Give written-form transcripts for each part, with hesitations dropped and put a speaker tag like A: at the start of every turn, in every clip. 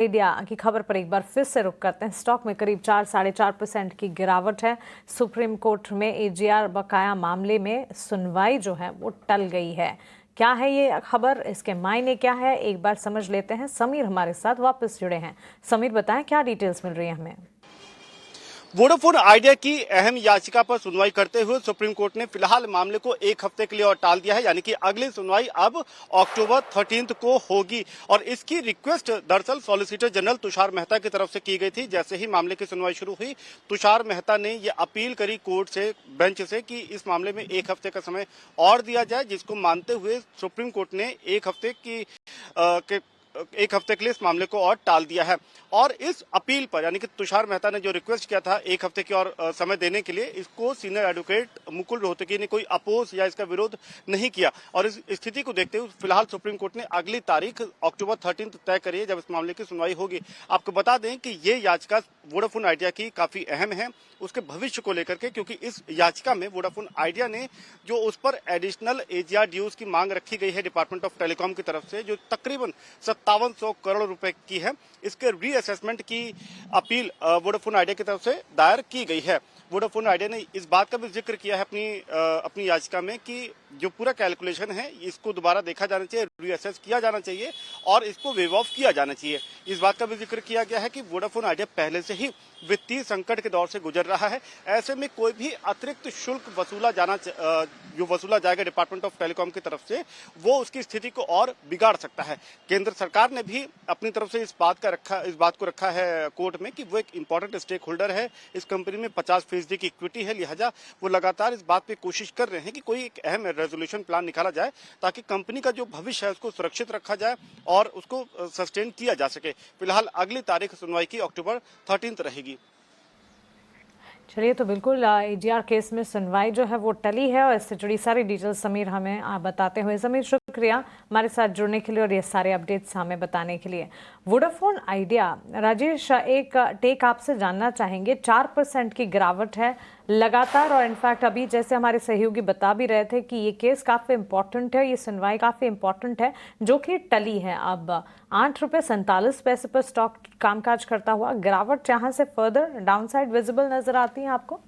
A: India की खबर पर एक बार फिर से रुक करते हैं। स्टॉक में करीब 4-4.5% की गिरावट है। सुप्रीम कोर्ट में एजीआर बकाया मामले में सुनवाई जो है वो टल गई है। क्या है ये खबर, इसके मायने क्या है, एक बार समझ लेते हैं। समीर हमारे साथ वापस जुड़े हैं। समीर, बताएं क्या डिटेल्स मिल रही है हमें।
B: वोडाफोन आइडिया की अहम याचिका पर सुनवाई करते हुए सुप्रीम कोर्ट ने फिलहाल मामले को एक हफ्ते के लिए और टाल दिया है, यानी कि अगली सुनवाई अब अक्टूबर 13 को होगी। और इसकी रिक्वेस्ट दरअसल सॉलिसिटर जनरल तुषार मेहता की तरफ से की गई थी। जैसे ही मामले की सुनवाई शुरू हुई, तुषार मेहता ने ये अपील करी कोर्ट से, बेंच से, कि इस मामले में एक हफ्ते का समय और दिया जाए, जिसको मानते हुए सुप्रीम कोर्ट ने एक हफ्ते के लिए इस मामले को और टाल दिया है। और इस अपील पर, यानी कि तुषार मेहता ने जो रिक्वेस्ट किया था एक हफ्ते की और समय देने के लिए, इसको सीनियर एडवोकेट मुकुल रोहतगी ने कोई अपोज या इसका विरोध नहीं किया। और इस स्थिति को देखते हुए फिलहाल सुप्रीम कोर्ट ने अगली तारीख अक्टूबर 13 तय करी है, जब इस मामले की सुनवाई होगी। आपको बता दें कि ये याचिका वोडाफोन आइडिया की काफी अहम है उसके भविष्य को लेकर के, क्योंकि इस याचिका में वोडाफोन आइडिया ने जो उस पर एडिशनल एजीआर ड्यूज की मांग रखी गई है डिपार्टमेंट ऑफ टेलीकॉम की तरफ से, जो तकरीबन 5700 करोड़ रुपए की है, इसके रीअसेसमेंट की अपील वोडाफोन आइडिया की तरफ से दायर की गई है। वोडाफोन आइडिया ने इस बात का भी जिक्र किया है अपनी याचिका में कि जो पूरा कैलकुलेशन है इसको दोबारा देखा जाना चाहिए, रीअसेस किया जाना चाहिए और इसको वेव ऑफ किया जाना चाहिए। इस बात का भी जिक्र किया गया है कि वोडाफोन आइडिया पहले से ही वित्तीय संकट के दौर से गुजर रहा है। ऐसे में कोई भी अतिरिक्त शुल्क जो वसूला जाएगा डिपार्टमेंट ऑफ टेलीकॉम की तरफ से, वो उसकी स्थिति को और बिगाड़ सकता है। केंद्र सरकार ने भी अपनी तरफ से इस बात को रखा है कोर्ट में कि वो एक इंपॉर्टेंट स्टेक होल्डर है। इस कंपनी में 50% की इक्विटी है, लिहाजा वो लगातार इस बात पे कोशिश कर रहे हैं कि कोई एक अहम रेजोल्यूशन प्लान निकाला जाए, ताकि कंपनी का जो भविष्य है उसको सुरक्षित रखा जाए और उसको सस्टेन किया जा सके। फिलहाल अगली तारीख सुनवाई की अक्टूबर 13 रहेगी।
A: चलिए, तो बिल्कुल एजीआर केस में सुनवाई जो है वो टली है, और इससे जुड़ी सारी डिटेल्स समीर हमें बताते हुए। समीर, शुक्रिया हमारे साथ जुड़ने के लिए और ये सारे अपडेट्स हमें बताने के लिए। वोडाफोन आइडिया, राजेश, एक टेक आपसे जानना चाहेंगे। 4% की गिरावट है लगातार, और इनफैक्ट अभी जैसे हमारे सहयोगी बता भी रहे थे कि ये केस काफ़ी इंपॉर्टेंट है, ये सुनवाई काफ़ी इंपॉर्टेंट है, जो कि टली है। अब 8.47 रुपये पर स्टॉक कामकाज करता हुआ, गिरावट यहाँ से फर्दर डाउनसाइड विजिबल नजर आती है आपको?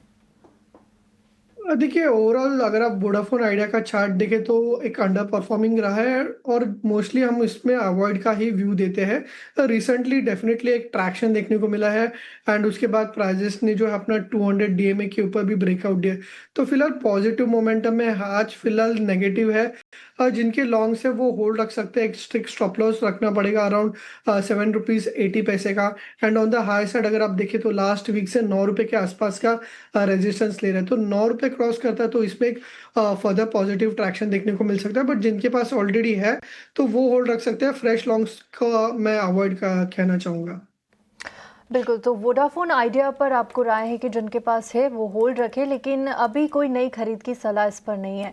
C: देखिए, ओवरऑल अगर आप वोडाफोन आइडिया का चार्ट देखें तो एक अंडर परफॉर्मिंग रहा है, और मोस्टली हम इसमें अवॉइड का ही व्यू देते हैं। रिसेंटली डेफिनेटली एक ट्रैक्शन देखने को मिला है, एंड उसके बाद प्राइजेस ने जो है अपना 200 डीएमए के ऊपर भी ब्रेकआउट दिया। तो फिलहाल पॉजिटिव मोमेंटम में, आज फिलहाल नेगेटिव है। जिनके लॉन्ग से वो होल्ड रख सकते हैं। एक स्ट्रिक्ट स्टॉप लॉस रखना पड़ेगा अराउंड 7 रुपीज़ 80 का। And on the high side अगर आप देखें तो लास्ट वीक से 9 रुपये के आसपास का रेजिस्टेंस ले रहे हैं, तो 9 रुपये क्रॉस करता है तो इसमें एक फर्दर पॉजिटिव ट्रैक्शन देखने को मिल सकता है। बट जिनके पास ऑलरेडी है तो वो होल्ड रख सकते हैं। फ्रेश लॉन्ग्स का मैं अवॉइड का कहना चाहूँगा।
D: बिल्कुल, तो वोडाफोन आइडिया पर आपको राय है कि जिनके पास है वो होल्ड रखे, लेकिन अभी कोई नई खरीद की सलाह इस पर नहीं है।